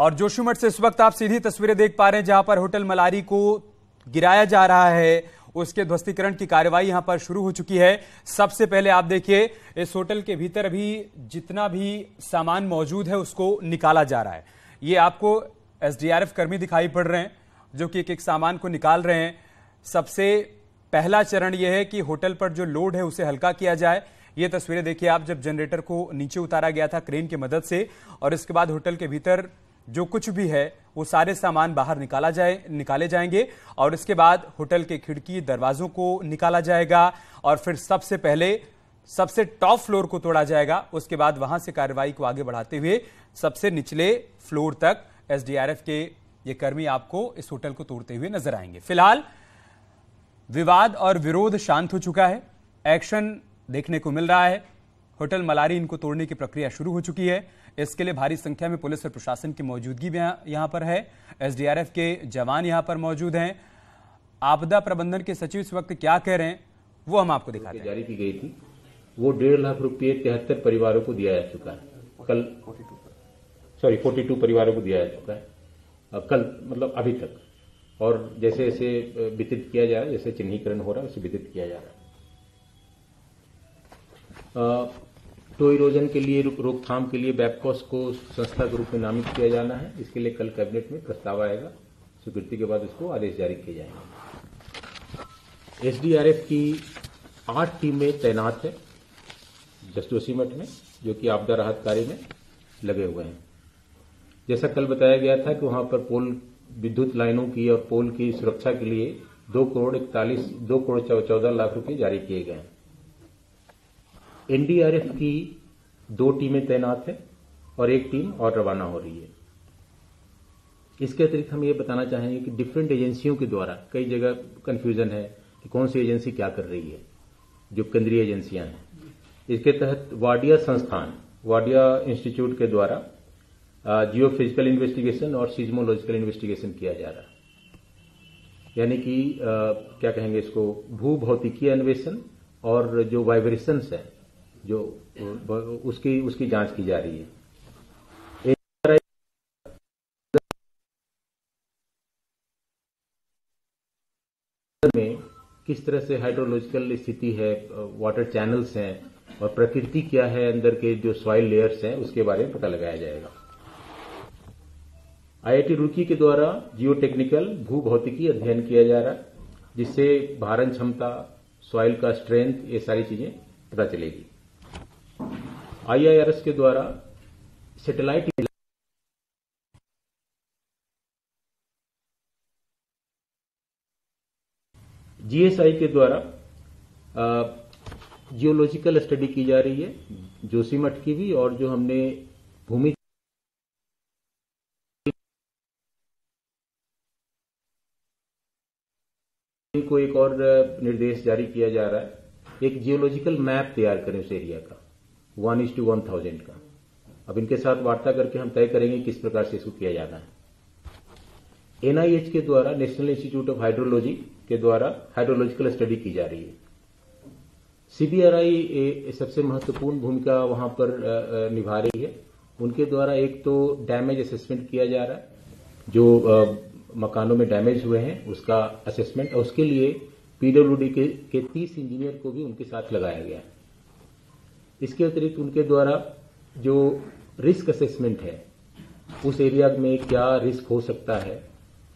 और जोशीमठ से इस वक्त आप सीधी तस्वीरें देख पा रहे हैं जहां पर होटल मलारी को गिराया जा रहा है, उसके ध्वस्तीकरण की कार्रवाई यहां पर शुरू हो चुकी है। सबसे पहले आप देखिए, इस होटल के भीतर अभी जितना भी सामान मौजूद है उसको निकाला जा रहा है। ये आपको एसडीआरएफ कर्मी दिखाई पड़ रहे हैं जो कि एक एक सामान को निकाल रहे हैं। सबसे पहला चरण यह है कि होटल पर जो लोड है उसे हल्का किया जाए। ये तस्वीरें देखिए आप, जब जनरेटर को नीचे उतारा गया था क्रेन की मदद से, और इसके बाद होटल के भीतर जो कुछ भी है वो सारे सामान बाहर निकाले जाएंगे और इसके बाद होटल के खिड़की दरवाजों को निकाला जाएगा और फिर सबसे पहले सबसे टॉप फ्लोर को तोड़ा जाएगा। उसके बाद वहां से कार्रवाई को आगे बढ़ाते हुए सबसे निचले फ्लोर तक एसडीआरएफ के ये कर्मी आपको इस होटल को तोड़ते हुए नजर आएंगे। फिलहाल विवाद और विरोध शांत हो चुका है, एक्शन देखने को मिल रहा है। होटल मलारी इनको तोड़ने की प्रक्रिया शुरू हो चुकी है। इसके लिए भारी संख्या में पुलिस और प्रशासन की मौजूदगी भी यहां पर है। एसडीआरएफ के जवान यहां पर मौजूद हैं। आपदा प्रबंधन के सचिव इस वक्त क्या कह रहे हैं वो हम आपको दिखाते हैं। जारी की गई थी वो 1.5 लाख रुपये 73 परिवारों को दिया जा चुका है। कल 42 परिवारों को दिया जा चुका है कल, मतलब अभी तक। और जैसे जैसे वितरित किया जा रहा है, जैसे चिन्हीकरण हो रहा है उसे वितरित किया जा रहा है। टो इरोजन के लिए रोकथाम के लिए बैपकॉस को संस्था के रूप में नामित किया जाना है। इसके लिए कल कैबिनेट में प्रस्ताव आएगा, स्वीकृति के बाद उसको आदेश जारी किए जाएंगे। एसडीआरएफ की 8 टीमें तैनात है जोशीमठ में, जो कि आपदा राहत कार्य में लगे हुए हैं। जैसा कल बताया गया था कि वहां पर पोल विद्युत लाइनों की और पोल की सुरक्षा के लिए 2 करोड़ 14 लाख रुपए जारी किए गए हैं। एनडीआरएफ की 2 टीमें तैनात है और 1 टीम और रवाना हो रही है। इसके अतिरिक्त हम ये बताना चाहेंगे कि डिफरेंट एजेंसियों के द्वारा कई जगह कंफ्यूजन है कि कौन सी एजेंसी क्या कर रही है, जो केंद्रीय एजेंसियां हैं। इसके तहत वाडिया इंस्टीट्यूट के द्वारा जियो फिजिकल इन्वेस्टिगेशन और सीज्मोलॉजिकल इन्वेस्टिगेशन किया जा रहा है। यानी कि क्या कहेंगे इसको, भू भौतिकीय अन्वेषण और जो वाइब्रेशंस है जो उसकी जांच की जा रही है। में किस तरह से हाइड्रोलॉजिकल स्थिति है, वाटर चैनल्स हैं और प्रकृति क्या है, अंदर के जो सॉइल लेयर्स हैं उसके बारे में पता लगाया जाएगा। आईआईटी रुड़की के द्वारा जियो टेक्निकल भू भौतिकी अध्ययन किया जा रहा है, जिससे भारण क्षमता, सॉइल का स्ट्रेंथ, ये सारी चीजें पता चलेगी। आईआईआरएस के द्वारा सैटेलाइट जीएसआई के द्वारा जियोलॉजिकल स्टडी की जा रही है, जोशीमठ की भी, और जो हमने भूमि को एक और निर्देश जारी किया जा रहा है, एक जियोलॉजिकल मैप तैयार करें उस एरिया का 1:1000 का। अब इनके साथ वार्ता करके हम तय करेंगे किस प्रकार से इसको किया जाना है। एनआईएच के द्वारा, नेशनल इंस्टीट्यूट ऑफ हाइड्रोलॉजी के द्वारा हाइड्रोलॉजिकल स्टडी की जा रही है। सीबीआरआई सबसे महत्वपूर्ण भूमिका वहां पर निभा रही है। उनके द्वारा एक तो डैमेज असेसमेंट किया जा रहा है, जो मकानों में डैमेज हुए हैं उसका असेसमेंट, और उसके लिए पीडब्ल्यूडी के 30 इंजीनियर को भी उनके साथ लगाया गया है। इसके अतिरिक्त उनके द्वारा जो रिस्क असेसमेंट है, उस एरिया में क्या रिस्क हो सकता है,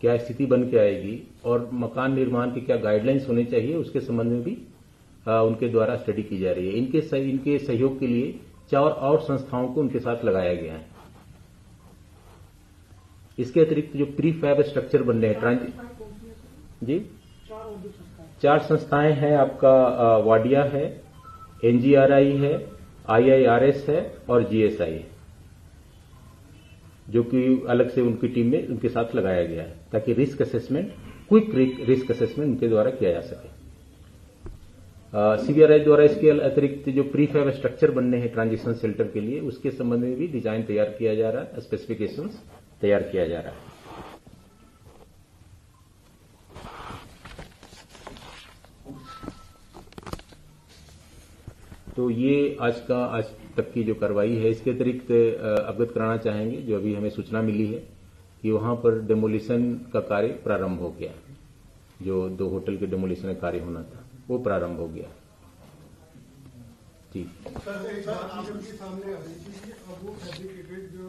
क्या स्थिति बन के आएगी और मकान निर्माण के क्या गाइडलाइंस होने चाहिए, उसके संबंध में भी उनके द्वारा स्टडी की जा रही है। इनके सहयोग के लिए 4 और संस्थाओं को उनके साथ लगाया गया है। इसके अतिरिक्त जो प्री फैब स्ट्रक्चर बन रहे हैं जी, 4 संस्थाएं हैं आपका, वाडिया है, एनजीआरआई है, आईआईआरएस है और जीएसआई है, जो कि अलग से उनकी टीम में उनके साथ लगाया गया है ताकि risk assessment, quick risk assessment उनके द्वारा किया जा सके। सीबीआरआई द्वारा इसके अतिरिक्त जो प्री फैब स्ट्रक्चर बनने हैं ट्रांजिशन शेल्टर के लिए, उसके संबंध में भी डिजाइन तैयार किया जा रहा है, स्पेसिफिकेशंस तैयार किया जा रहा है। तो ये आज तक की जो कार्रवाई है। इसके अतिरिक्त अवगत कराना चाहेंगे, जो अभी हमें सूचना मिली है कि वहां पर डेमोलिशन का कार्य प्रारंभ हो गया। जो 2 होटल के डेमोलिशन का कार्य होना था वो प्रारंभ हो गया। जी सर, एक बात सामने आ रही थी कि अब वो फैब्रिकेटेड जो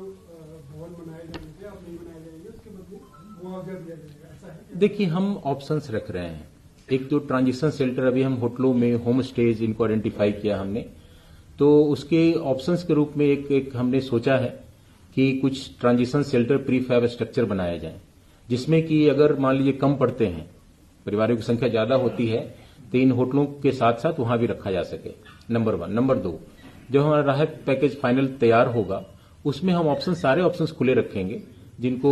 भवन बनाए जाएंगे अब नहीं बनाए जाएंगे, उसके बदले मुआवजा दिया जाएगा, ऐसा है? देखिए, हम ऑप्शंस रख रहे हैं। एक तो ट्रांजिशन शेल्टर, अभी हम होटलों में होम स्टेज इनको आइडेंटिफाई किया हमने, तो उसके ऑप्शंस के रूप में एक हमने सोचा है कि कुछ ट्रांजिशन शेल्टर प्रीफैब स्ट्रक्चर बनाए जाएं, जिसमें कि अगर मान लीजिए कम पड़ते हैं, परिवारों की संख्या ज्यादा होती है, तो इन होटलों के साथ साथ वहां भी रखा जा सके, नंबर 1। नंबर 2, जब हमारा राहत पैकेज फाइनल तैयार होगा उसमें हम सारे ऑप्शंस खुले रखेंगे जिनको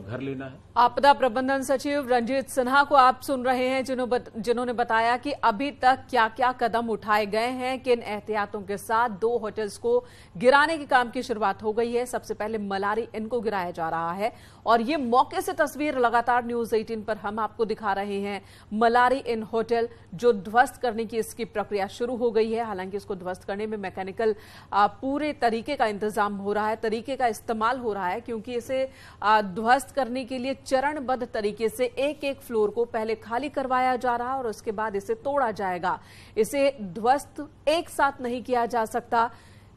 घर लेना है। आपदा प्रबंधन सचिव रंजीत सिन्हा को आप सुन रहे हैं, जिन्होंने बताया कि अभी तक क्या क्या कदम उठाए गए हैं, किन एहतियातों के साथ 2 होटल्स को गिराने के काम की शुरुआत हो गई है। सबसे पहले मलारी इन को गिराया जा रहा है और ये मौके से तस्वीर लगातार न्यूज 18 पर हम आपको दिखा रहे हैं। मलारी इन होटल जो ध्वस्त करने की इसकी प्रक्रिया शुरू हो गई है। हालांकि इसको ध्वस्त करने में मैकेनिकल पूरे तरीके का इंतजाम हो रहा है, तरीके का इस्तेमाल हो रहा है, क्योंकि इसे ध्वस्त करने के लिए चरणबद्ध तरीके से एक फ्लोर को पहले खाली करवाया जा रहा है और उसके बाद इसे तोड़ा जाएगा। इसे ध्वस्त एक साथ नहीं किया जा सकता,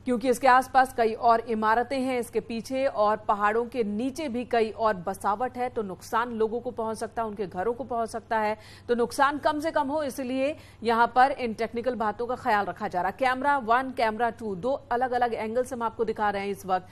क्योंकि इसके आसपास कई और इमारतें हैं, इसके पीछे और पहाड़ों के नीचे भी कई और बसावट है, तो नुकसान लोगों को पहुंच सकता है, उनके घरों को पहुंच सकता है। तो नुकसान कम से कम हो, इसलिए यहां पर इन टेक्निकल बातों का ख्याल रखा जा रहा है। कैमरा 1, कैमरा 2, 2 अलग अलग एंगल से हम आपको दिखा रहे हैं। इस वक्त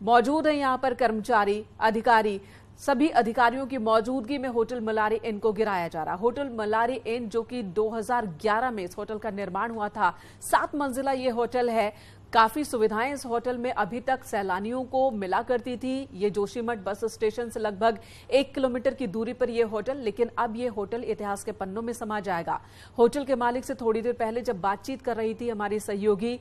मौजूद है यहां पर कर्मचारी, अधिकारी, सभी अधिकारियों की मौजूदगी में होटल मलारी इन को गिराया जा रहा है। होटल मलारी इन जो कि 2011 में इस होटल का निर्माण हुआ था, 7 मंजिला ये होटल है। काफी सुविधाएं इस होटल में अभी तक सैलानियों को मिला करती थी। ये जोशीमठ बस स्टेशन से लगभग 1 किलोमीटर की दूरी पर यह होटल, लेकिन अब यह होटल इतिहास के पन्नों में समा जाएगा। होटल के मालिक से थोड़ी देर पहले जब बातचीत कर रही थी हमारी सहयोगी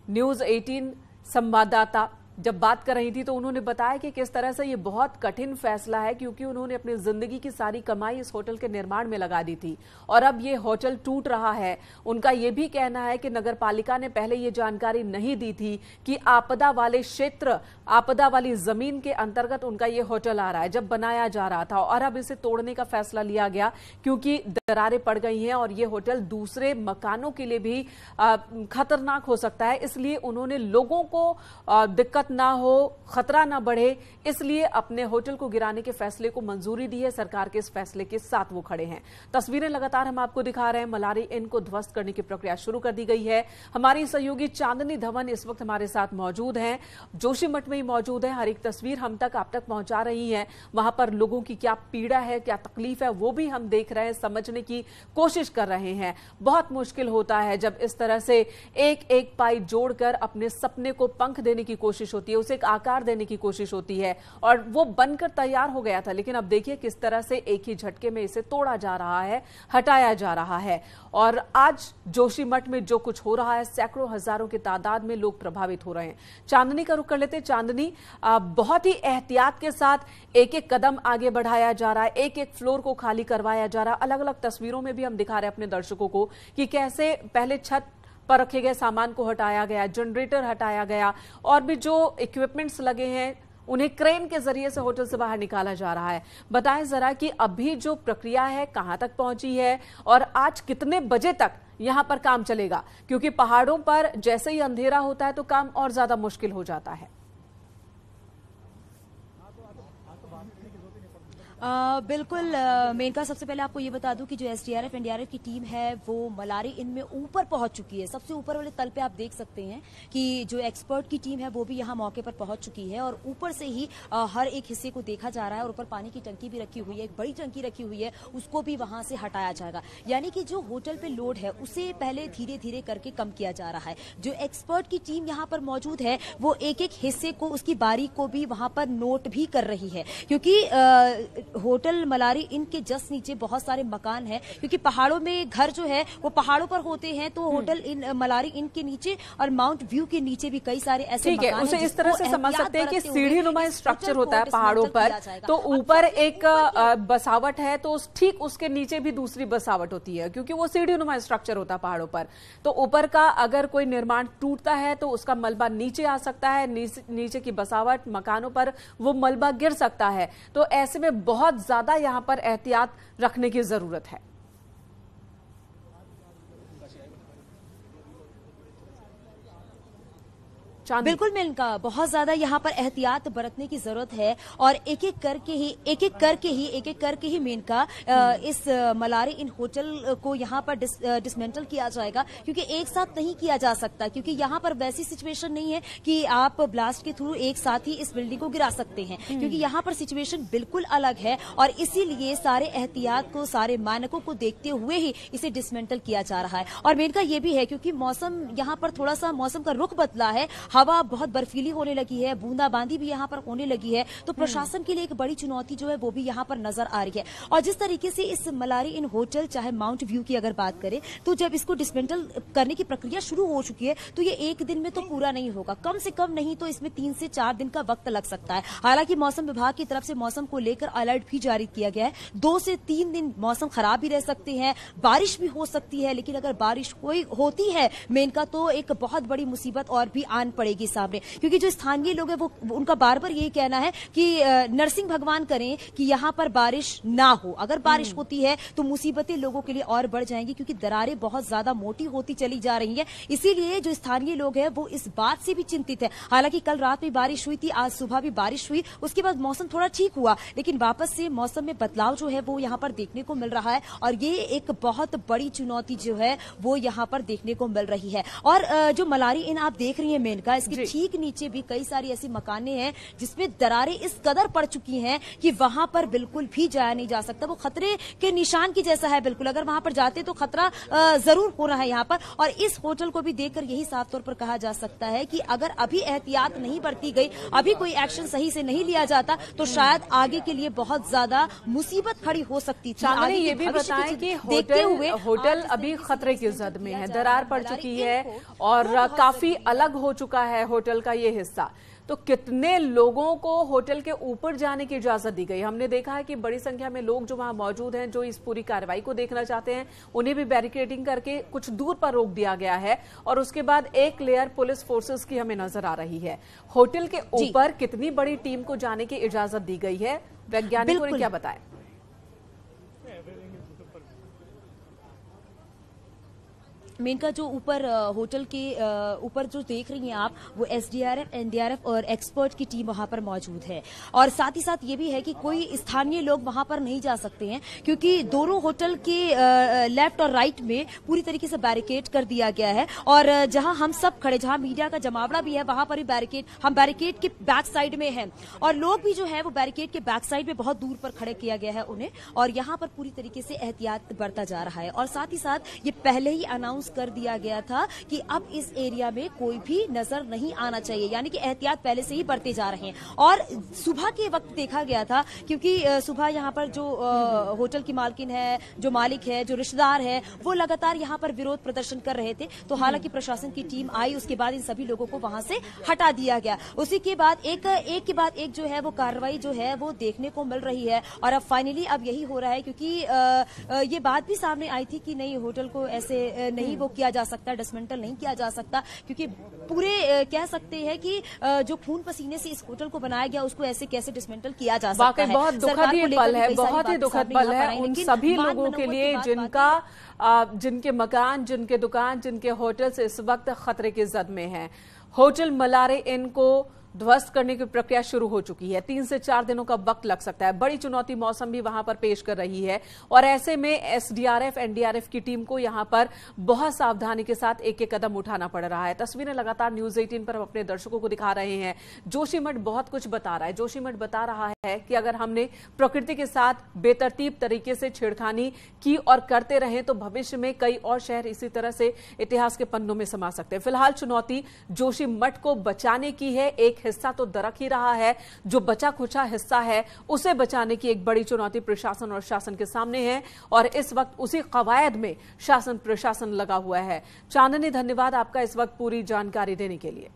न्यूज 18 संवाददाता, जब बात कर रही थी तो उन्होंने बताया कि किस तरह से ये बहुत कठिन फैसला है, क्योंकि उन्होंने अपनी जिंदगी की सारी कमाई इस होटल के निर्माण में लगा दी थी और अब ये होटल टूट रहा है। उनका ये भी कहना है कि नगर पालिका ने पहले ये जानकारी नहीं दी थी कि आपदा वाले क्षेत्र, आपदा वाली जमीन के अंतर्गत उनका ये होटल आ रहा है जब बनाया जा रहा था, और अब इसे तोड़ने का फैसला लिया गया क्योंकि दरारें पड़ गई हैं और ये होटल दूसरे मकानों के लिए भी खतरनाक हो सकता है। इसलिए उन्होंने लोगों को दिक्कत ना हो, खतरा ना बढ़े, इसलिए अपने होटल को गिराने के फैसले को मंजूरी दी है। सरकार के इस फैसले के साथ वो खड़े हैं। तस्वीरें लगातार हम आपको दिखा रहे हैं। मलारी इन को ध्वस्त करने की प्रक्रिया शुरू कर दी गई है। हमारी सहयोगी चांदनी धवन इस वक्त हमारे साथ मौजूद हैं, जोशीमठ में ही मौजूद है। हर एक तस्वीर हम तक आप तक पहुंचा रही है। वहां पर लोगों की क्या पीड़ा है, क्या तकलीफ है, वो भी हम देख रहे हैं, समझने की कोशिश कर रहे हैं। बहुत मुश्किल होता है जब इस तरह से एक पाई जोड़कर अपने सपने को पंख देने की कोशिश होती है, उसे एक आकार देने की कोशिश होती है, और वो बनकर तैयार हो गया था। लेकिन अब देखिए किस तरह से एक ही झटके में इसे तोड़ा जा रहा है, हटाया जा रहा है। और आज जोशीमठ में जो कुछ हो रहा है, सैकड़ों हजारों की तादाद में लोग प्रभावित हो रहे हैं। चांदनी का रुख कर लेते। चांदनी, बहुत ही एहतियात के साथ एक कदम आगे बढ़ाया जा रहा है, एक फ्लोर को खाली करवाया जा रहा है। अलग अलग तस्वीरों में भी हम दिखा रहे हैं अपने दर्शकों को कि कैसे पहले छत पर रखे गए सामान को हटाया गया, जनरेटर हटाया गया, और भी जो इक्विपमेंट्स लगे हैं उन्हें क्रेन के जरिए से होटल से बाहर निकाला जा रहा है। बताएं जरा कि अभी जो प्रक्रिया है कहां तक पहुंची है और आज कितने बजे तक यहां पर काम चलेगा, क्योंकि पहाड़ों पर जैसे ही अंधेरा होता है तो काम और ज्यादा मुश्किल हो जाता है। बिल्कुल मेनका, सबसे पहले आपको ये बता दूं कि जो एसडीआरएफ एनडीआरएफ की टीम है वो मलारी इनमें ऊपर पहुंच चुकी है। सबसे ऊपर वाले तल पे आप देख सकते हैं कि जो एक्सपर्ट की टीम है वो भी यहां मौके पर पहुंच चुकी है और ऊपर से ही हर एक हिस्से को देखा जा रहा है। और ऊपर पानी की टंकी भी रखी हुई है, एक बड़ी टंकी रखी हुई है, उसको भी वहां से हटाया जाएगा। यानी कि जो होटल पे लोड है उसे पहले धीरे धीरे करके कम किया जा रहा है। जो एक्सपर्ट की टीम यहाँ पर मौजूद है वो एक हिस्से को, उसकी बारी को भी वहां पर नोट भी कर रही है, क्योंकि होटल मलारी इन के जस्ट नीचे बहुत सारे मकान हैं, क्योंकि पहाड़ों में घर जो है वो पहाड़ों पर होते हैं, तो होटल इन मलारी इन के नीचे और माउंट व्यू के नीचे भी कई सारे ऐसे ठीक है, मकान उसे हैं इस तरह से समझ सकते हैं कि सीढ़ी नुमा स्ट्रक्चर होता है पहाड़ों पर, तो ऊपर एक बसावट है तो ठीक उसके नीचे भी दूसरी बसावट होती है, क्योंकि वो सीढ़ी नुमा स्ट्रक्चर होता है पहाड़ों पर। तो ऊपर का अगर कोई निर्माण टूटता है तो उसका मलबा नीचे आ सकता है, नीचे की बसावट मकानों पर वो मलबा गिर सकता है। तो ऐसे में बहुत ज्यादा यहां पर एहतियात रखने की जरूरत है। बिल्कुल मेनका, बहुत ज्यादा यहाँ पर एहतियात बरतने की जरूरत है और एक एक करके ही मेनका इस मलारी इन होटल को यहाँ पर डिसमेंटल किया जाएगा, क्योंकि एक साथ नहीं किया जा सकता, क्योंकि यहाँ पर वैसी सिचुएशन नहीं है कि आप ब्लास्ट के थ्रू एक साथ ही इस बिल्डिंग को गिरा सकते हैं, क्योंकि यहाँ पर सिचुएशन बिल्कुल अलग है और इसीलिए सारे एहतियात को, सारे मानकों को देखते हुए ही इसे डिसमेंटल किया जा रहा है। और मेनका ये भी है क्योंकि मौसम यहाँ पर थोड़ा सा मौसम का रुख बदला है, हवा बहुत बर्फीली होने लगी है, बूंदाबांदी भी यहाँ पर होने लगी है, तो प्रशासन के लिए एक बड़ी चुनौती जो है वो भी यहाँ पर नजर आ रही है। और जिस तरीके से इस मलारी इन होटल, चाहे माउंट व्यू की अगर बात करें, तो जब इसको डिसमेंटल करने की प्रक्रिया शुरू हो चुकी है तो ये एक दिन में तो पूरा नहीं होगा, कम से कम नहीं तो इसमें 3 से 4 दिन का वक्त लग सकता है। हालांकि मौसम विभाग की तरफ से मौसम को लेकर अलर्ट भी जारी किया गया है, 2 से 3 दिन मौसम खराब भी रह सकते हैं, बारिश भी हो सकती है, लेकिन अगर बारिश कोई होती है मेनका तो एक बहुत बड़ी मुसीबत और भी आन पड़ेगी सामने, क्योंकि जो स्थानीय लोग हैं वो उनका बार बार यही कहना है कि नरसिंह भगवान करें कि यहाँ पर बारिश ना हो। अगर बारिश होती है तो मुसीबतें लोगों के लिए और बढ़ जाएंगी, क्योंकि दरारें बहुत ज्यादा मोटी होती चली जा रही हैं। इसीलिए जो स्थानीय लोग हैं वो इस बात से भी चिंतित है। हालांकि कल रात में बारिश हुई थी, आज सुबह भी बारिश हुई, उसके बाद मौसम थोड़ा ठीक हुआ, लेकिन वापस से मौसम में बदलाव जो है वो यहाँ पर देखने को मिल रहा है और ये एक बहुत बड़ी चुनौती जो है वो यहाँ पर देखने को मिल रही है। और जो मलारी इन आप देख रही है मेनका, इसके ठीक नीचे भी कई सारी ऐसी मकाने हैं जिसमें दरारें इस कदर पड़ चुकी हैं कि वहां पर बिल्कुल भी जाया नहीं जा सकता। वो खतरे के निशान की जैसा है बिल्कुल, अगर वहां पर जाते तो खतरा जरूर हो रहा है यहाँ पर। और इस होटल को भी देखकर यही साफ तौर पर कहा जा सकता है कि अगर अभी एहतियात नहीं बरती गई, अभी कोई एक्शन सही से नहीं लिया जाता तो शायद आगे के लिए बहुत ज्यादा मुसीबत खड़ी हो सकती थी। आगे ये भी बताएं कि होटल अभी खतरे की जद में है, दरार पड़ चुकी है और काफी अलग हो चुका है होटल का ये हिस्सा। तो कितने लोगों को होटल के ऊपर जाने की इजाजत दी गई? हमने देखा है कि बड़ी संख्या में लोग जो वहां मौजूद हैं, जो इस पूरी कार्रवाई को देखना चाहते हैं, उन्हें भी बैरिकेडिंग करके कुछ दूर पर रोक दिया गया है और उसके बाद एक लेयर पुलिस फोर्सेस की हमें नजर आ रही है। होटल के ऊपर कितनी बड़ी टीम को जाने की इजाजत दी गई है, वैज्ञानिकों ने क्या बताया? मेनका जो ऊपर होटल के ऊपर जो देख रही हैं आप, वो एसडीआरएफ, एनडीआरएफ और एक्सपर्ट की टीम वहां पर मौजूद है। और साथ ही साथ ये भी है कि कोई स्थानीय लोग वहां पर नहीं जा सकते हैं, क्योंकि दोनों होटल के लेफ्ट और राइट में पूरी तरीके से बैरिकेड कर दिया गया है। और जहां हम सब खड़े, जहां मीडिया का जमावड़ा भी है, वहां पर भी बैरिकेड, हम बैरिकेड के बैक साइड में हैं और लोग भी जो है वो बैरिकेड के बैक साइड में बहुत दूर पर खड़े किया गया है उन्हें, और यहाँ पर पूरी तरीके से एहतियात बरता जा रहा है। और साथ ही साथ ये पहले ही अनाउंस कर दिया गया था कि अब इस एरिया में कोई भी नजर नहीं आना चाहिए, यानी कि एहतियात पहले से ही बरते जा रहे हैं। और सुबह के वक्त देखा गया था, क्योंकि सुबह यहाँ पर जो होटल की मालकिन है, जो मालिक है, जो रिश्तेदार है, वो लगातार यहाँ पर विरोध प्रदर्शन कर रहे थे। तो हालांकि प्रशासन की टीम आई, उसके बाद इन सभी लोगों को वहां से हटा दिया गया। उसी के बाद एक के बाद एक जो है वो कार्रवाई जो है वो देखने को मिल रही है। और अब फाइनली अब यही हो रहा है, क्योंकि ये बात भी सामने आई थी कि नहीं, होटल को ऐसे नहीं वो किया जा सकता, डिसमेंटल नहीं किया जा सकता, क्योंकि पूरे कह सकते हैं कि जो खून पसीने से इस होटल को बनाया गया उसको ऐसे कैसे डिसमेंटल किया जा सकता है। बहुत दुखद ये पल है, बहुत ही दुखद पल है उन सभी लोगों के लिए जिनके मकान, जिनके दुकान, जिनके होटल इस वक्त खतरे की जद में हैं। होटल मलारी इन को ध्वस्त करने की प्रक्रिया शुरू हो चुकी है। 3 से 4 दिनों का वक्त लग सकता है। बड़ी चुनौती मौसम भी वहां पर पेश कर रही है और ऐसे में एसडीआरएफ, एनडीआरएफ की टीम को यहां पर बहुत सावधानी के साथ एक एक कदम उठाना पड़ रहा है। तस्वीरें लगातार न्यूज 18 पर हम अपने दर्शकों को दिखा रहे हैं। जोशीमठ बहुत कुछ बता रहा है। जोशीमठ बता रहा है कि अगर हमने प्रकृति के साथ बेतरतीब तरीके से छेड़खानी की और करते रहे तो भविष्य में कई और शहर इसी तरह से इतिहास के पन्नों में समा सकते हैं। फिलहाल चुनौती जोशीमठ को बचाने की है, एक हिस्सा तो दरक ही रहा है, जो बचा खुचा हिस्सा है उसे बचाने की एक बड़ी चुनौती प्रशासन और शासन के सामने है और इस वक्त उसी कवायद में शासन प्रशासन लगा हुआ है। चांदनी, धन्यवाद आपका इस वक्त पूरी जानकारी देने के लिए।